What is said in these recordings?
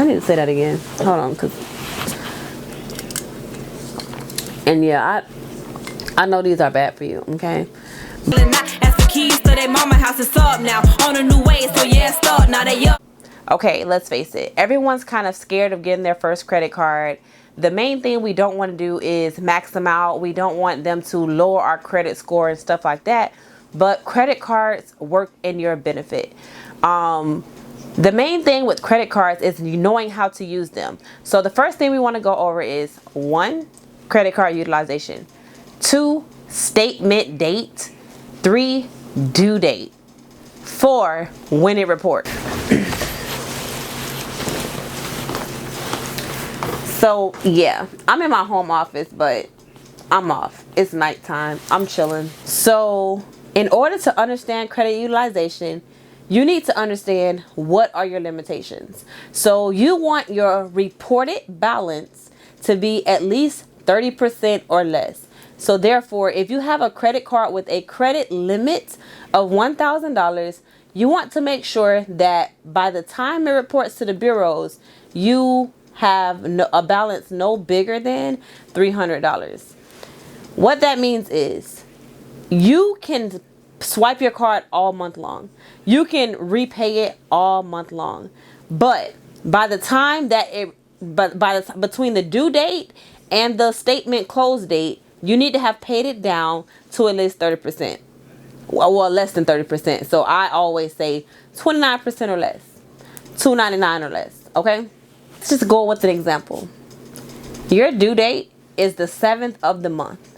I need to say that again. Hold on, and yeah, I know these are bad for you, okay? Keys to their mama house is up now on a new way, so yeah, start now they up. Okay, let's face it. Everyone's kind of scared of getting their first credit card. The main thing we don't want to do is max them out. We don't want them to lower our credit score and stuff like that. But credit cards work in your benefit. The main thing with credit cards is knowing how to use them. So the first thing we want to go over is 1, credit card utilization. 2, statement date. 3, due date. 4, when it reports. So yeah, I'm in my home office, but I'm off. It's nighttime. I'm chilling. So in order to understand credit utilization, you need to understand what are your limitations. So you want your reported balance to be at least 30% or less. So therefore, if you have a credit card with a credit limit of $1,000, you want to make sure that by the time it reports to the bureaus, you have a balance no bigger than $300. What that means is you can swipe your card all month long. You can repay it all month long. But by the time that between the due date and the statement close date, you need to have paid it down to at least 30%. Well, less than 30%. So I always say 29% or less. $299 or less. Okay? Let's just go with an example. Your due date is the 7th of the month.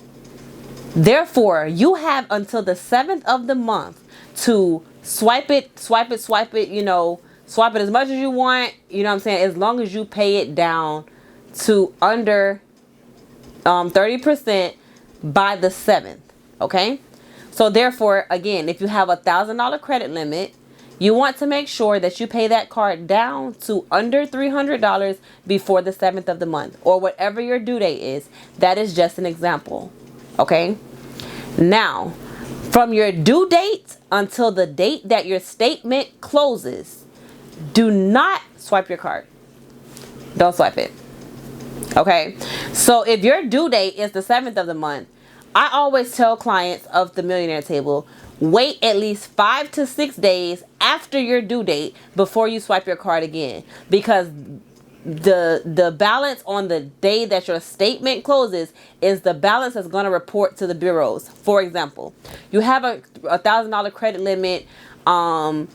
Therefore, you have until the 7th of the month to swipe it, you know, swipe it as much as you want, you know what I'm saying, as long as you pay it down to under 30% by the 7th. Okay, so therefore, again, if you have $1,000 credit limit, you want to make sure that you pay that card down to under $300 before the 7th of the month, or whatever your due date is. That is just an example. Okay, now from your due date until the date that your statement closes, do not swipe your card. Don't swipe it. Okay, so if your due date is the 7th of the month, I always tell clients of the Millionaire Table, wait at least 5 to 6 days after your due date before you swipe your card again, because the balance on the day that your statement closes is the balance that's going to report to the bureaus. For example, you have a $1,000 credit limit, and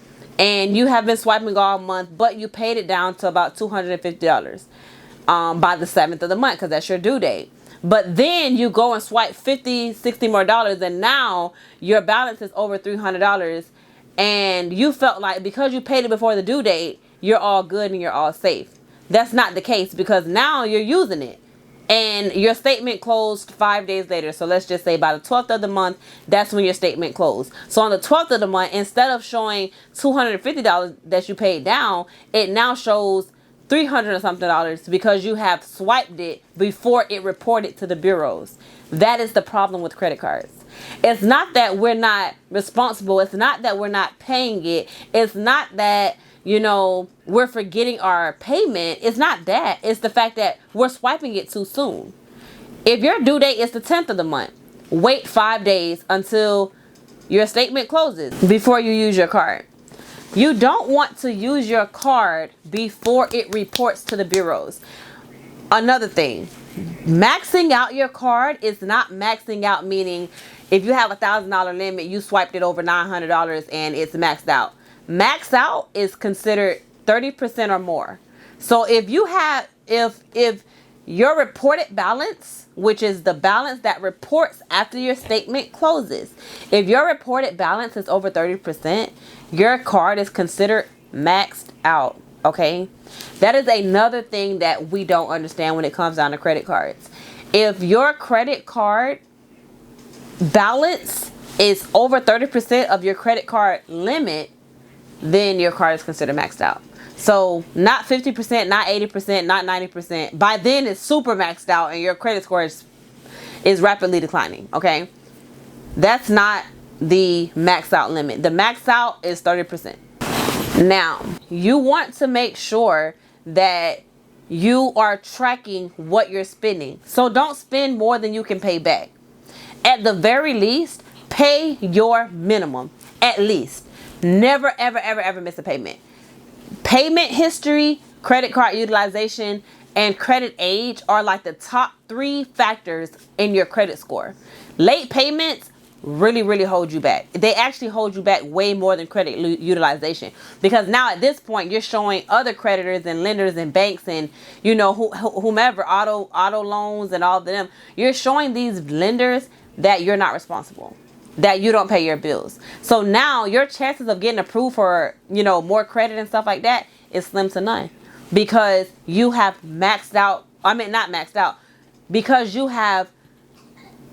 you have been swiping all month, but you paid it down to about $250 by the 7th of the month, because that's your due date. But then you go and swipe $50, $60 more, and now your balance is over $300, and you felt like because you paid it before the due date, you're all good and you're all safe. That's not the case, because now you're using it and your statement closed 5 days later. So let's just say by the 12th of the month, that's when your statement closed. So on the 12th of the month, instead of showing $250 that you paid down, it now shows $300 or something because you have swiped it before it reported to the bureaus. That is the problem with credit cards. It's not that we're not responsible. It's not that we're not paying it. It's not that, you know, we're forgetting our payment. It's not that. It's the fact that we're swiping it too soon. If your due date is the 10th of the month, wait 5 days until your statement closes before you use your card. You don't want to use your card before it reports to the bureaus. Another thing, maxing out your card is not maxing out, meaning if you have $1,000 limit, you swiped it over $900 and it's maxed out. Max out is considered 30% or more. So if you have, if your reported balance, which is the balance that reports after your statement closes, if your reported balance is over 30%, your card is considered maxed out. Okay, that is another thing that we don't understand when it comes down to credit cards. If your credit card balance is over 30% of your credit card limit, then your card is considered maxed out. So not 50%, not 80%, not 90%. By then it's super maxed out and your credit score is rapidly declining. Okay, that's not the max out limit. The max out is 30%. Now, you want to make sure that you are tracking what you're spending. So don't spend more than you can pay back. At the very least, pay your minimum. At least. Never, ever, ever, ever miss a payment. Payment history, credit card utilization, and credit age are like the top 3 factors in your credit score. Late payments really, really hold you back. They actually hold you back way more than credit utilization, because now at this point you're showing other creditors and lenders and banks and whomever, auto loans and all of them, you're showing these lenders that you're not responsible, that you don't pay your bills. So now your chances of getting approved for more credit and stuff like that is slim to none, because you have maxed out. I mean, not maxed out, because you have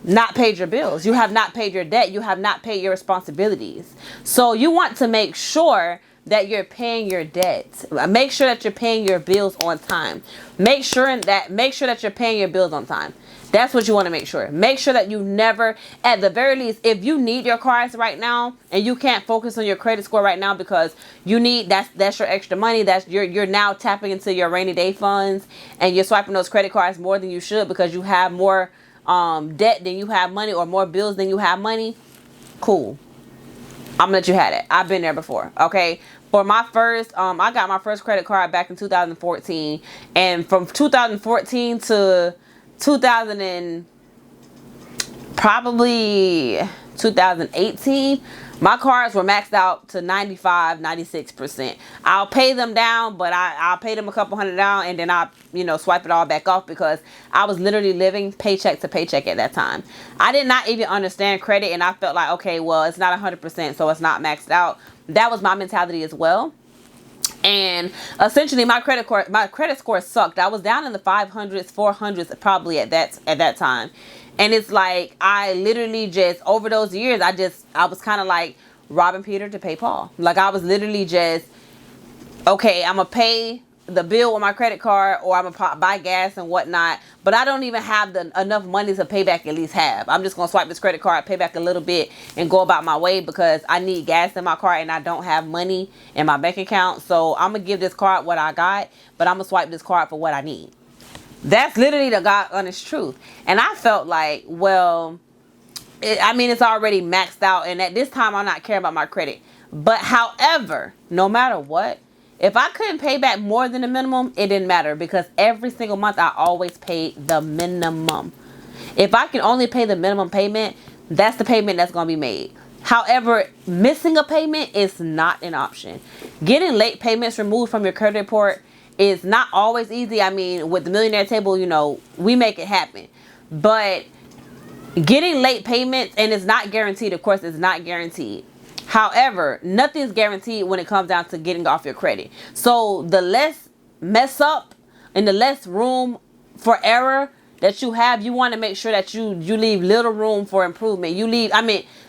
not paid your bills. You have not paid your debt. You have not paid your responsibilities. So you want to make sure that you're paying your debt. Make sure that you're paying your bills on time. Make sure that you're paying your bills on time. That's what you want to make sure. Make sure that you never, at the very least, if you need your cards right now and you can't focus on your credit score right now because you need, that's your extra money. That's you're now tapping into your rainy day funds and you're swiping those credit cards more than you should because you have more debt than you have money, or more bills than you have money. Cool. I'm gonna let you have it. I've been there before. Okay. For my first, I got my first credit card back in 2014, and from 2014 to 2018, my cards were maxed out to 95, 96%. I'll pay them down, but I'll pay them a couple hundred down, and then I'll, swipe it all back off, because I was literally living paycheck to paycheck at that time. I did not even understand credit, and I felt like, okay, well, it's not 100%, so it's not maxed out. That was my mentality as well. And essentially my credit score sucked. I was down in the 500s, 400s probably at that time. And it's like, I literally just, over those years, I was kind of like robbing Peter to pay Paul. Like, I was literally just, okay, I'm going to pay the bill on my credit card, or I'm going to buy gas and whatnot, but I don't even have enough money to pay back at least half. I'm just going to swipe this credit card, pay back a little bit, and go about my way, because I need gas in my car and I don't have money in my bank account. So I'm going to give this card what I got, but I'm going to swipe this card for what I need. That's literally the God honest truth. And I felt like, well, it's already maxed out, and at this time I'm not caring about my credit. But however, no matter what, if I couldn't pay back more than the minimum, it didn't matter, because every single month I always paid the minimum. If I can only pay the minimum payment, that's the payment that's going to be made. However, missing a payment is not an option. Getting late payments removed from your credit report is not always easy. I mean, with the Millionaire Table, we make it happen. But getting late payments, and it's not guaranteed, of course, it's not guaranteed. However, nothing's guaranteed when it comes down to getting off your credit. So the less mess up and the less room for error that you have, you want to make sure that you leave little room for improvement.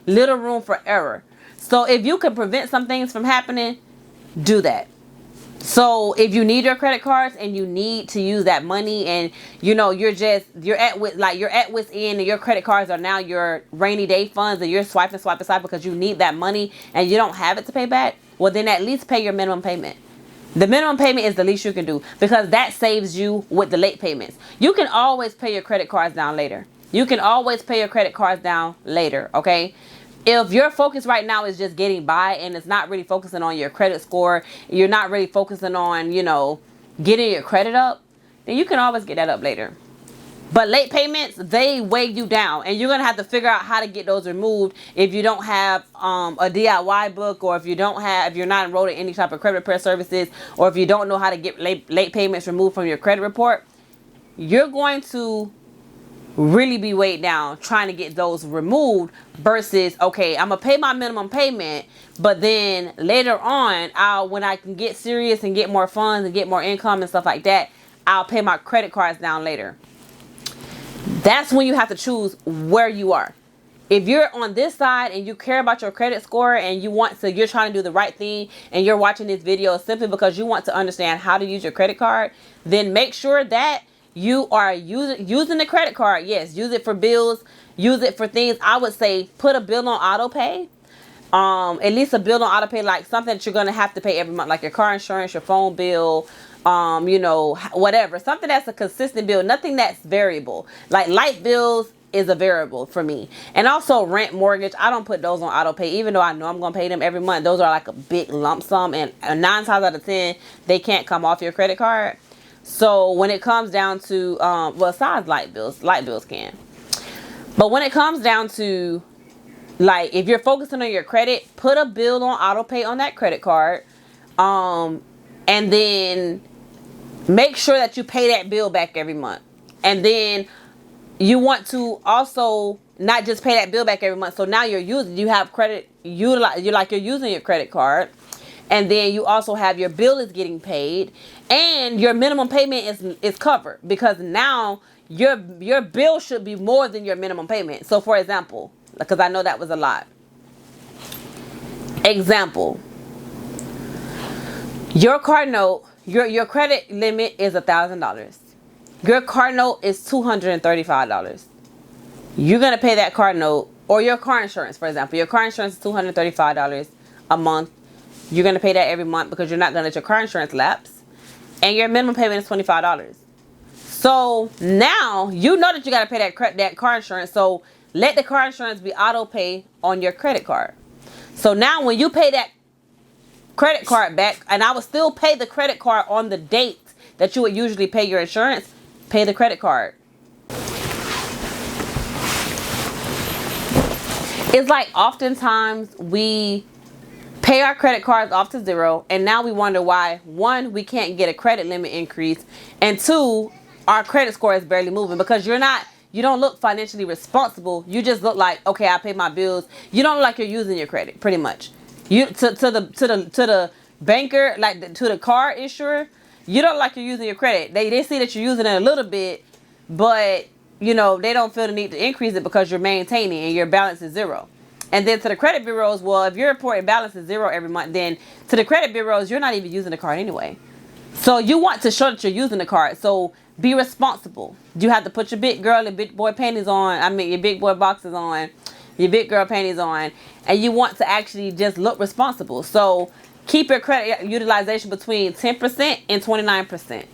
Little room for error. So if you can prevent some things from happening, do that. So if you need your credit cards and you need to use that money, and you're at wit's end, and your credit cards are now your rainy day funds, and you're swiping because you need that money and you don't have it to pay back, well, then at least pay your minimum payment. The minimum payment is the least you can do, because that saves you with the late payments. You can always pay your credit cards down later. Okay? If your focus right now is just getting by and it's not really focusing on your credit score, you're not really focusing on, getting your credit up, then you can always get that up later. But late payments, they weigh you down, and you're going to have to figure out how to get those removed if you don't have a DIY book, or if you're not enrolled in any type of credit repair services, or if you don't know how to get late payments removed from your credit report. You're going to really be weighed down trying to get those removed, versus, okay, I'm gonna pay my minimum payment, but then later on, when I can get serious and get more funds and get more income and stuff like that, I'll pay my credit cards down later. That's when you have to choose where you are. If you're on this side and you care about your credit score and you're trying to do the right thing, and you're watching this video simply because you want to understand how to use your credit card, then make sure that you are using the credit card. Yes, use it for bills, use it for things. I would say put a bill on auto pay. At least a bill on auto pay, like something that you're going to have to pay every month, like your car insurance, your phone bill, you know, whatever, something that's a consistent bill, nothing that's variable. Like light bills is a variable for me, and also rent, mortgage. I don't put those on auto pay, even though I know I'm gonna pay them every month. Those are like a big lump sum, and 9 times out of 10 they can't come off your credit card. So when it comes down to well, besides light bills can, but when it comes down to, like, if you're focusing on your credit, put a bill on auto pay on that credit card, and then make sure that you pay that bill back every month. And then you want to also not just pay that bill back every month. So now you have credit, you're using your credit card, and then you also have your bill is getting paid, and your minimum payment is covered, because now your bill should be more than your minimum payment. So for example, because I know that was a lot. Example, your car note, your credit limit is $1,000. Your car note is $235. You're going to pay that car note, or your car insurance, for example. Your car insurance is $235 a month. You're going to pay that every month because you're not going to let your car insurance lapse. And your minimum payment is $25. So now you know that you got to pay that car insurance. So let the car insurance be auto pay on your credit card. So now when you pay that credit card back, and I would still pay the credit card on the date that you would usually pay your insurance, pay the credit card. It's like oftentimes we pay our credit cards off to zero, and now we wonder why, one, we can't get a credit limit increase, and two, our credit score is barely moving, because you don't look financially responsible. You just look like, okay, I pay my bills. You don't look like you're using your credit, pretty much. You to the banker, like to the car issuer, you don't look like you're using your credit. They see that you're using it a little bit, but you know, they don't feel the need to increase it because you're maintaining and your balance is zero. And then to the credit bureaus, well, if your reported balance is zero every month, then to the credit bureaus, you're not even using the card anyway. So you want to show that you're using the card. So be responsible. You have to put your big girl and big boy panties on. I mean, your big boy boxes on, your big girl panties on, and you want to actually just look responsible. So keep your credit utilization between 10% and 29%.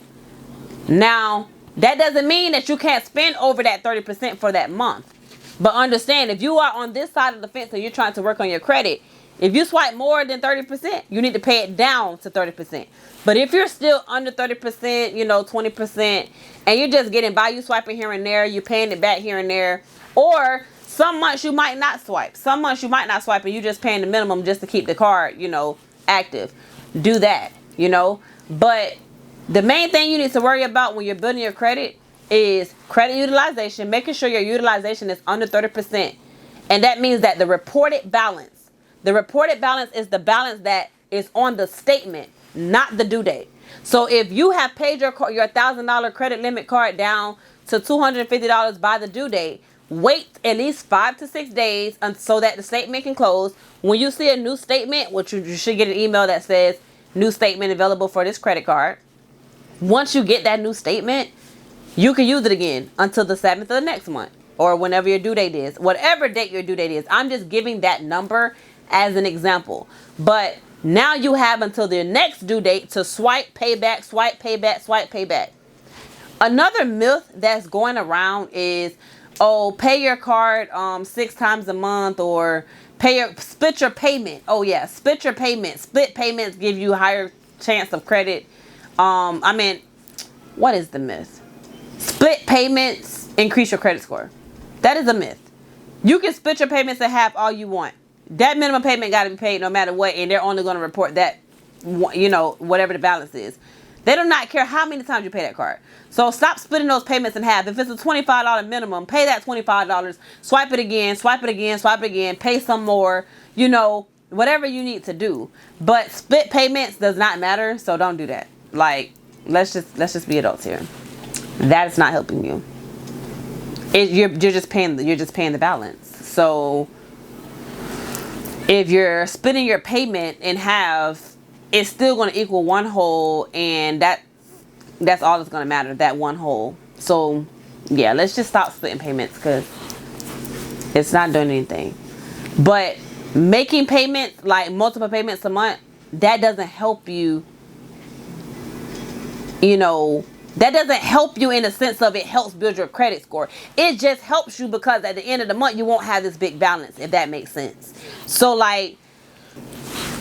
Now, that doesn't mean that you can't spend over that 30% for that month. But understand, if you are on this side of the fence and you're trying to work on your credit, if you swipe more than 30%, you need to pay it down to 30%. But if you're still under 30%, 20%, and you're just getting by, you swiping here and there, you're paying it back here and there, or some months you might not swipe. Some months you might not swipe and you're just paying the minimum just to keep the card, active. Do that, But the main thing you need to worry about when you're building your credit is credit utilization, making sure your utilization is under 30%. And that means that the reported balance is the balance that is on the statement, not the due date. So if you have paid your $1,000 credit limit card down to $250 by the due date, wait at least 5 to 6 days so that the statement can close. When you see a new statement, which you should get an email that says new statement available for this credit card. Once you get that new statement, you can use it again until the 7th of the next month, or whenever your due date is, whatever date your due date is. I'm just giving that number as an example. But now you have until the next due date to swipe, pay back, swipe, pay back, swipe, pay back. Another myth that's going around is, pay your card 6 times a month, or split your payment. Oh yeah, split your payment. Split payments give you higher chance of credit. What is the myth? Split payments increase your credit score. That is a myth. You can split your payments in half all you want. That minimum payment got to be paid no matter what, and they're only going to report that, whatever the balance is. They do not care how many times you pay that card. So stop splitting those payments in half. If it's a $25 minimum, pay that $25. Swipe it again, swipe it again, swipe it again. Pay some more, whatever you need to do. But split payments does not matter, so don't do that. Like, let's just be adults here. That is not helping you. You're just paying the balance. So if you're splitting your payment in half, it's still going to equal one whole, and that's all that's going to matter, that one whole. So yeah, let's just stop splitting payments, because it's not doing anything. But making payments, like multiple payments a month, that doesn't help you you know, that doesn't help you in the sense of it helps build your credit score. It just helps you because at the end of the month you won't have this big balance, if that makes sense. So like,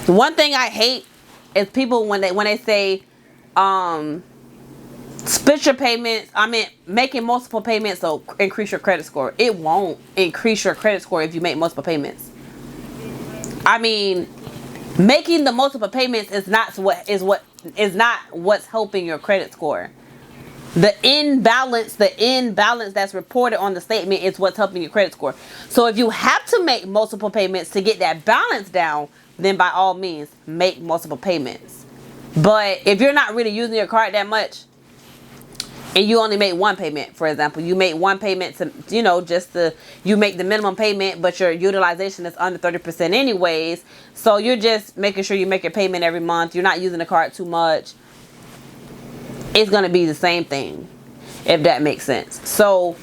one thing I hate is people when they say split your payments. I mean, making multiple payments will increase your credit score. It won't increase your credit score if you make multiple payments. I mean, making the multiple payments is not what's helping your credit score. The imbalance that's reported on the statement is what's helping your credit score. So if you have to make multiple payments to get that balance down, then by all means, make multiple payments. But if you're not really using your card that much, and you only make one payment, for example, you make one payment to, you make the minimum payment, but your utilization is under 30% anyways. So you're just making sure you make your payment every month. You're not using the card too much. It's going to be the same thing, if that makes sense. So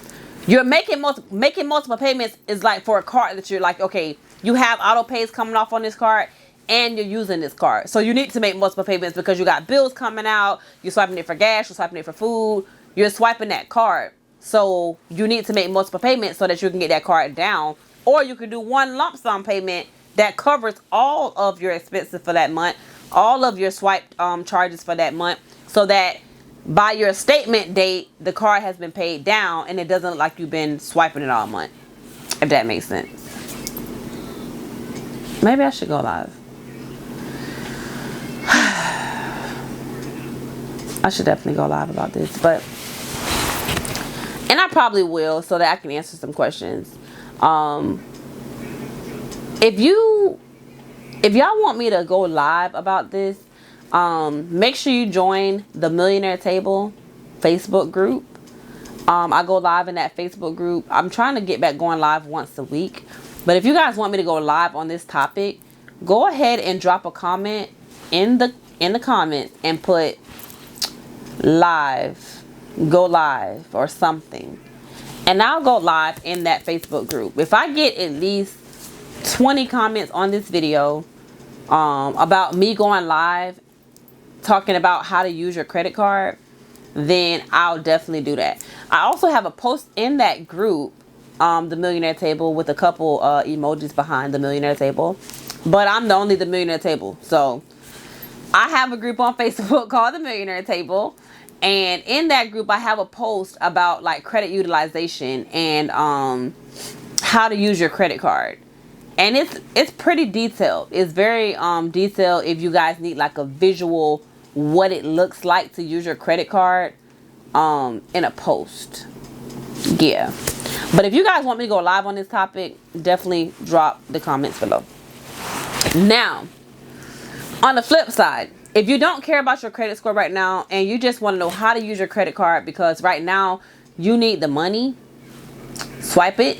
you're making multiple payments is like for a card that you're like, okay, you have auto pays coming off on this card and you're using this card. So you need to make multiple payments because you got bills coming out. You're swiping it for gas. You're swiping it for food. You're swiping that card. So you need to make multiple payments so that you can get that card down. Or you can do one lump sum payment that covers all of your expenses for that month, all of your swipe charges for that month, so that by your statement date, the card has been paid down and it doesn't look like you've been swiping it all month. If that makes sense. Maybe I should go live. I should definitely go live about this, and I probably will so that I can answer some questions. If y'all want me to go live about this, make sure you join the Millionaire Table Facebook group. I go live in that Facebook group. I'm trying to get back going live once a week. But if you guys want me to go live on this topic, go ahead and drop a comment in the comments and put live, go live or something. And I'll go live in that Facebook group. If I get at least 20 comments on this video about me going live talking about how to use your credit card, then I'll definitely do that. I also have a post in that group, the Millionaire Table, with a couple emojis behind the Millionaire Table, but I'm the only the Millionaire Table. So I have a group on Facebook called the Millionaire Table, and in that group I have a post about like credit utilization and how to use your credit card. And it's pretty detailed. It's very detailed if you guys need like a visual what it looks like to use your credit card in a post. Yeah. But if you guys want me to go live on this topic, definitely drop the comments below. Now, on the flip side, if you don't care about your credit score right now and you just want to know how to use your credit card because right now you need the money, swipe it.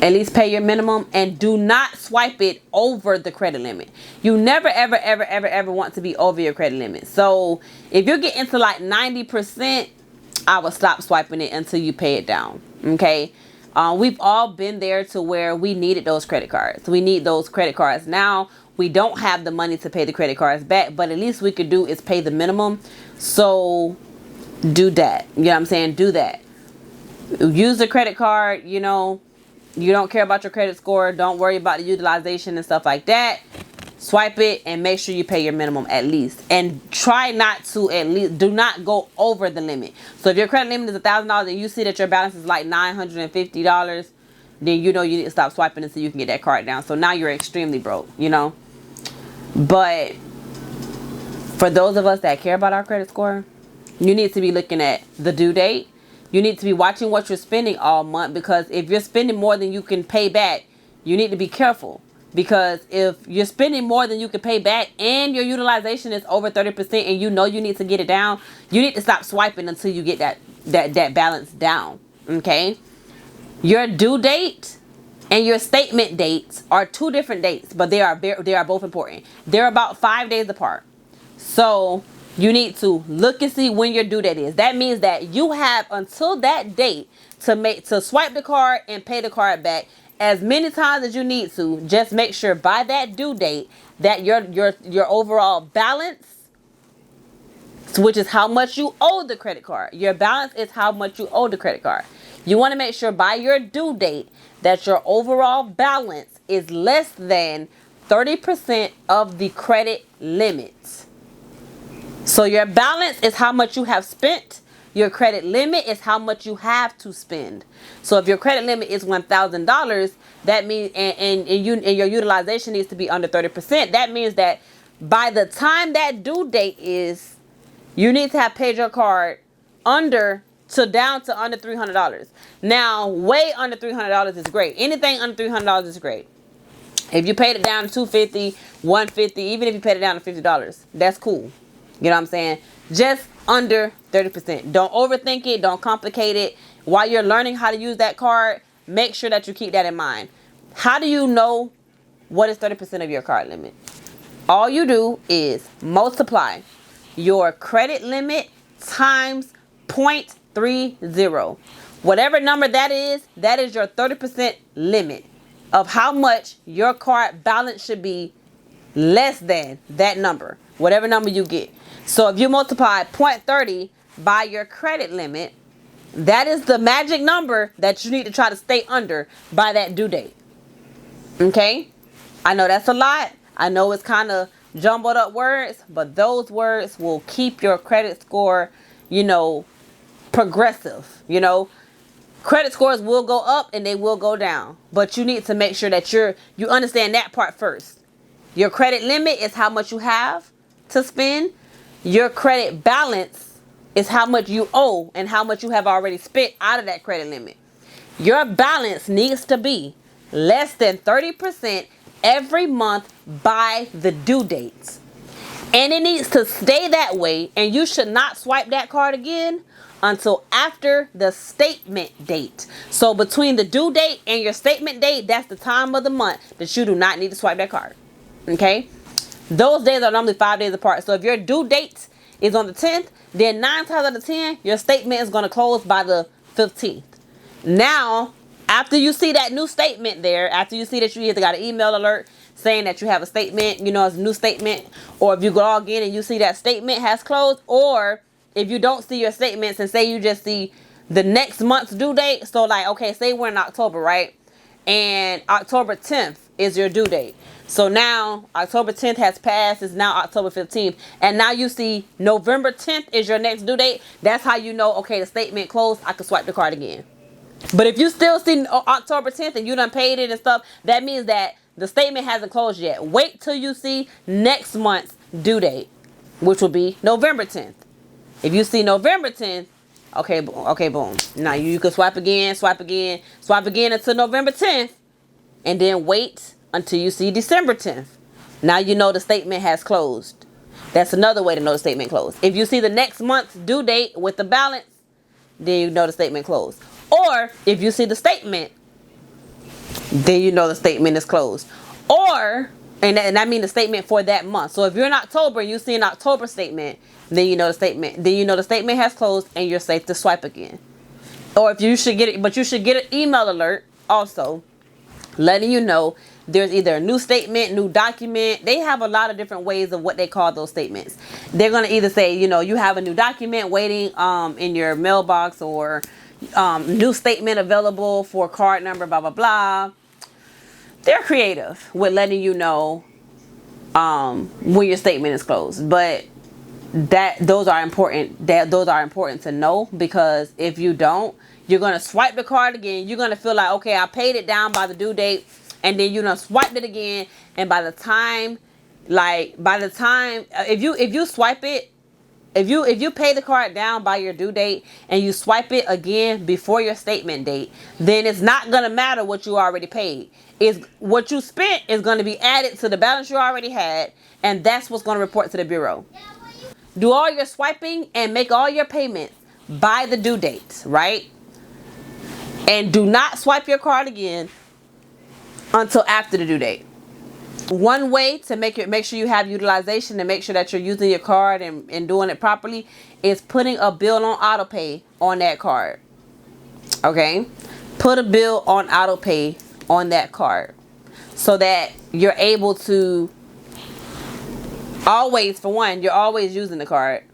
At least pay your minimum and do not swipe it over the credit limit. You never, ever, ever, ever, ever want to be over your credit limit. So if you're getting to like 90%, I would stop swiping it until you pay it down. Okay. We've all been there to where we needed those credit cards. We need those credit cards. Now we don't have the money to pay the credit cards back, but at least we could do is pay the minimum. So do that. You know what I'm saying? Do that. Use the credit card, you know. You don't care about your credit score. Don't worry about the utilization and stuff like that. Swipe it and make sure you pay your minimum at least. And try not to do not go over the limit. So if your credit limit is $1,000 and you see that your balance is like $950, then you know you need to stop swiping until you can get that card down. So now you're extremely broke, you know. But for those of us that care about our credit score, you need to be looking at the due date. You need to be watching what you're spending all month, because if you're spending more than you can pay back, you need to be careful. Because if you're spending more than you can pay back and your utilization is over 30% and you know you need to get it down, you need to stop swiping until you get that balance down. Okay? Your due date and your statement dates are two different dates, but they are both important. They're about 5 days apart. So you need to look and see when your due date is. That means that you have until that date to swipe the card and pay the card back as many times as you need to. Just make sure by that due date that your overall balance which is how much you owe the credit card. Your balance is how much you owe the credit card. You want to make sure by your due date that your overall balance is less than 30% of the credit limit. So your balance is how much you have spent. Your credit limit is how much you have to spend. So if your credit limit is $1,000, that means and your utilization needs to be under 30%. That means that by the time that due date is, you need to have paid your card down to under $300. Now, way under $300 is great. Anything under $300 is great. If you paid it down to $250, $150, even if you paid it down to $50, that's cool. You know what I'm saying? Just under 30%. Don't overthink it. Don't complicate it. While you're learning how to use that card, make sure that you keep that in mind. How do you know what is 30% of your card limit? All you do is multiply your credit limit times 0.30. Whatever number that is your 30% limit of how much your card balance should be less than that number, whatever number you get. So if you multiply 0.30 by your credit limit, that is the magic number that you need to try to stay under by that due date. Okay? I know that's a lot. I know it's kind of jumbled up words, but those words will keep your credit score, progressive. Credit scores will go up and they will go down, but you need to make sure that you understand that part first. Your credit limit is how much you have to spend. Your credit balance is how much you owe and how much you have already spent out of that credit limit. Your balance needs to be less than 30% every month by the due dates. And it needs to stay that way, and you should not swipe that card again until after the statement date. So between the due date and your statement date, that's the time of the month that you do not need to swipe that card. Okay? Those days are normally 5 days apart. So if your due date is on the 10th, then 9 times out of 10, your statement is going to close by the 15th. Now, after you see that new statement there, after you see that you either got an email alert saying that you have a statement, it's a new statement, or if you log in and you see that statement has closed, or if you don't see your statements and say you just see the next month's due date. So like, okay, say we're in October, right? And October 10th is your due date. So now October 10th has passed. It's now October 15th. And now you see November 10th is your next due date. That's how you know, okay, the statement closed. I can swipe the card again. But if you still see October 10th and you done paid it and stuff, that means that the statement hasn't closed yet. Wait till you see next month's due date, which will be November 10th. If you see November 10th, okay, boom. Now you can swipe again until November 10th, and then wait until you see December 10th. Now you know the statement has closed. That's another way to know the statement closed. If you see the next month's due date with the balance, then you know the statement closed. Or if you see the statement, then you know the statement is closed. Or, and I mean the statement for that month. So if you're in October and you see an October statement, then you know the statement has closed and you're safe to swipe again. Or if you should get it, but you should get an email alert also letting you know there's either a new statement, new document. They have a lot of different ways of what they call those statements. They're going to either say, you have a new document waiting in your mailbox, or new statement available for card number, blah, blah, blah. They're creative with letting you know when your statement is closed. But those are important to know, because if you don't, you're going to swipe the card again. You're going to feel like, okay, I paid it down by the due date, and then you're going to swipe it again. And by the time if you swipe it, if you pay the card down by your due date and you swipe it again before your statement date, then it's not going to matter what you already paid. Is what you spent is going to be added to the balance you already had, and that's what's going to report to the bureau. Do all your swiping and make all your payments by the due date, right? And do not swipe your card again until after the due date. One way to make sure you have utilization and make sure that you're using your card and doing it properly is putting a bill on auto pay on that card. Okay? Put a bill on auto pay on that card so that you're able to always, for one, you're always using the card.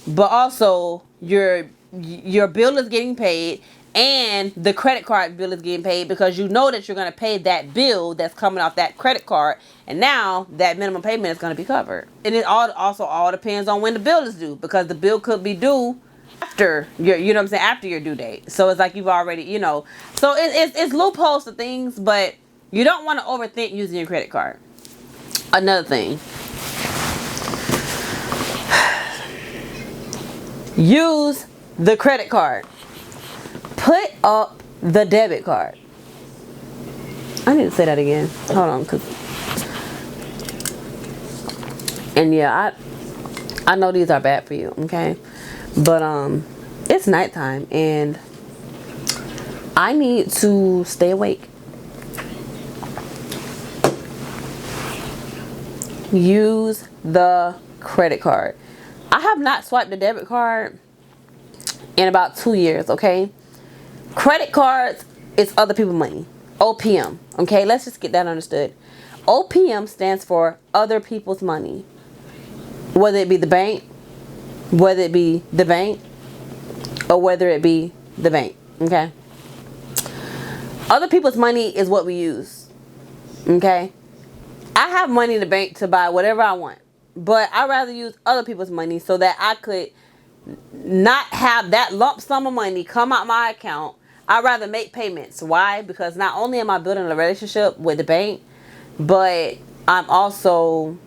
but also your bill is getting paid and the credit card bill is getting paid, because you know that you're going to pay that bill that's coming off that credit card, and now that minimum payment is going to be covered. And it all depends on when the bill is due, because the bill could be due after your, you know what I'm saying, after your due date. So it's like you've already, you know, so it's loopholes to things, but you don't want to overthink using your credit card. Another thing, use the credit card. Put up the debit card. I need to say that again. Hold on, and yeah, I know these are bad for you, okay? But it's nighttime and I need to stay awake. Use the credit card. I have not swiped the debit card in about 2 years, okay? Credit cards is other people's money. OPM, okay? Let's just get that understood. OPM stands for other people's money. Whether it be the bank, or whether it be the bank, okay? Other people's money is what we use, okay? I have money in the bank to buy whatever I want, but I'd rather use other people's money so that I could not have that lump sum of money come out my account. I'd rather make payments. Why? Because not only am I building a relationship with the bank, but I'm also,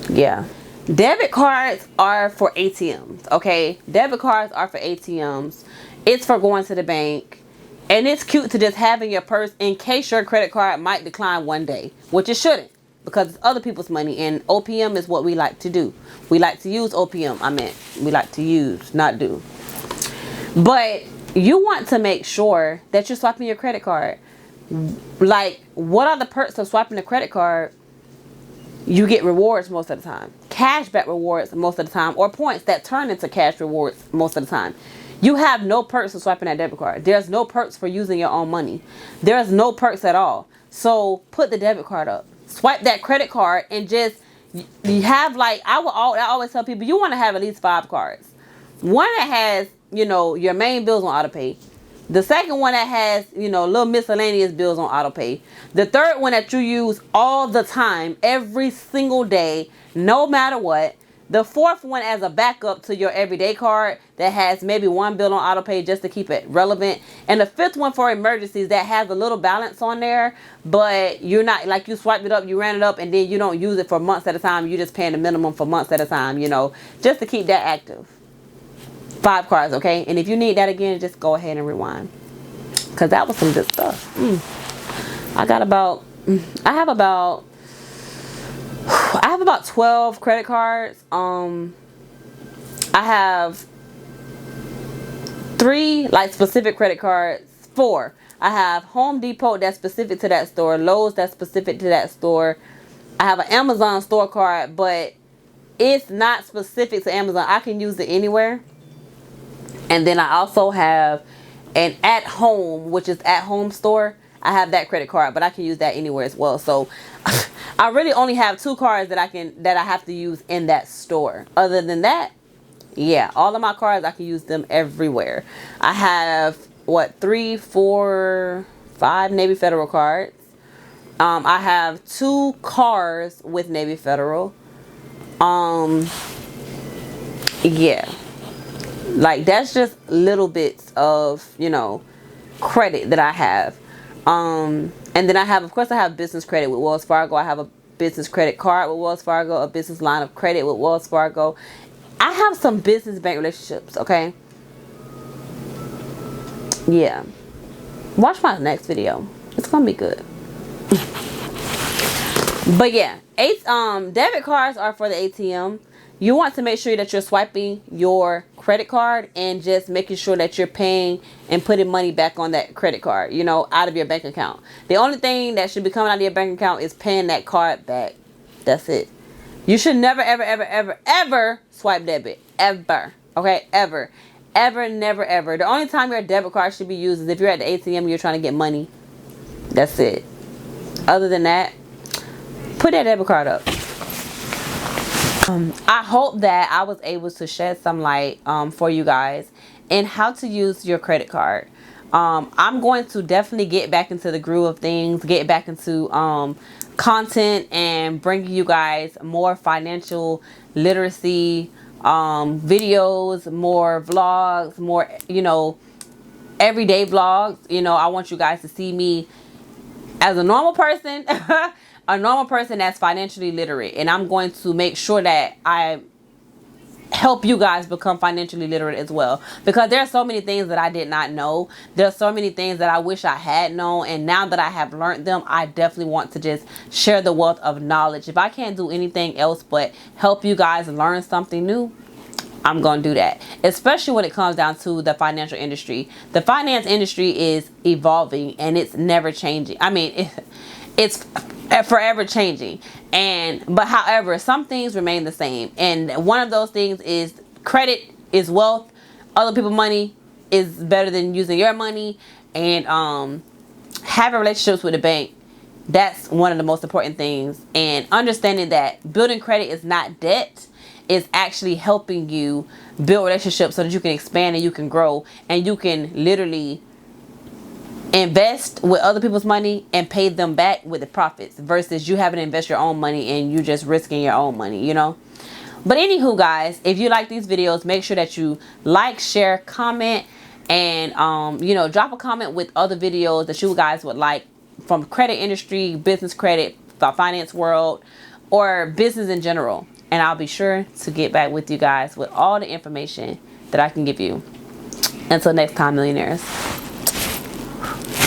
yeah. Debit cards are for ATMs, okay? Debit cards are for ATMs. It's for going to the bank. And it's cute to just have in your purse in case your credit card might decline one day, which it shouldn't, because it's other people's money, and OPM is what we like to do. We like to use OPM. We like to use, not do. But you want to make sure that you're swiping your credit card. Like, what are the perks of swiping the credit card? You get rewards most of the time. Cashback rewards most of the time, or points that turn into cash rewards most of the time. You have no perks of swiping that debit card. There's no perks for using your own money. There's no perks at all. So put the debit card up. Swipe that credit card and just, you have, like, I always tell people, you want to have at least 5 cards. One that has, you know, your main bills on auto pay. The second one that has, you know, little miscellaneous bills on auto pay. The third one that you use all the time, every single day, no matter what. The fourth one as a backup to your everyday card that has maybe one bill on auto pay just to keep it relevant. And the fifth one for emergencies that has a little balance on there, but you're not, like, you swiped it up, you ran it up, and then you don't use it for months at a time. You're just paying the minimum for months at a time, you know, just to keep that active. 5 cards, okay? And if you need that again, just go ahead and rewind, because that was some good stuff. I have about 12 credit cards. I have 3 like specific credit cards. 4. I have Home Depot that's specific to that store, Lowe's that's specific to that store. I have an Amazon store card, but it's not specific to Amazon. I can use it anywhere. And then I also have an At Home, which is At Home store. I have that credit card, but I can use that anywhere as well. So I really only have 2 cards that I have to use in that store. Other than that, yeah, all of my cards, I can use them everywhere. I have 3, 4, 5 Navy Federal cards. I have 2 cars with Navy Federal. Yeah. Like, that's just little bits of, you know, credit that I have. And then I have, of course, I have business credit with Wells Fargo. I have a business credit card with Wells Fargo, a business line of credit with Wells Fargo. I have some business bank relationships, okay? Yeah. Watch my next video. It's gonna be good. But yeah, debit cards are for the ATM. You want to make sure that you're swiping your credit card and just making sure that you're paying and putting money back on that credit card, you know, out of your bank account. The only thing that should be coming out of your bank account is paying that card back. That's it. You should never, ever, ever, ever, ever swipe debit. Ever. Okay? Ever. Ever, never, ever. The only time your debit card should be used is if you're at the ATM and you're trying to get money. That's it. Other than that, put that debit card up. I hope that I was able to shed some light for you guys in how to use your credit card. I'm going to definitely get back into the groove of things, get back into content, and bring you guys more financial literacy videos, more vlogs, more, everyday vlogs. I want you guys to see me as a normal person, a normal person that's financially literate. And I'm going to make sure that I help you guys become financially literate as well, because there are so many things that I did not know. There's so many things that I wish I had known, and now that I have learned them, I definitely want to just share the wealth of knowledge. If I can't do anything else but help you guys learn something new, I'm going to do that, especially when it comes down to the financial industry. The finance industry is evolving and it's never changing. I mean, it's forever changing. But however, some things remain the same. And one of those things is credit is wealth. Other people's money is better than using your money. And having relationships with the bank, that's one of the most important things. And understanding that building credit is not debt, is actually helping you build relationships so that you can expand and you can grow and you can literally invest with other people's money and pay them back with the profits, versus you having to invest your own money and you just risking your own money. But anywho, guys, if you like these videos, make sure that you like, share, comment, and drop a comment with other videos that you guys would like from credit industry, business credit, the finance world, or business in general. And I'll be sure to get back with you guys with all the information that I can give you. Until next time, millionaires.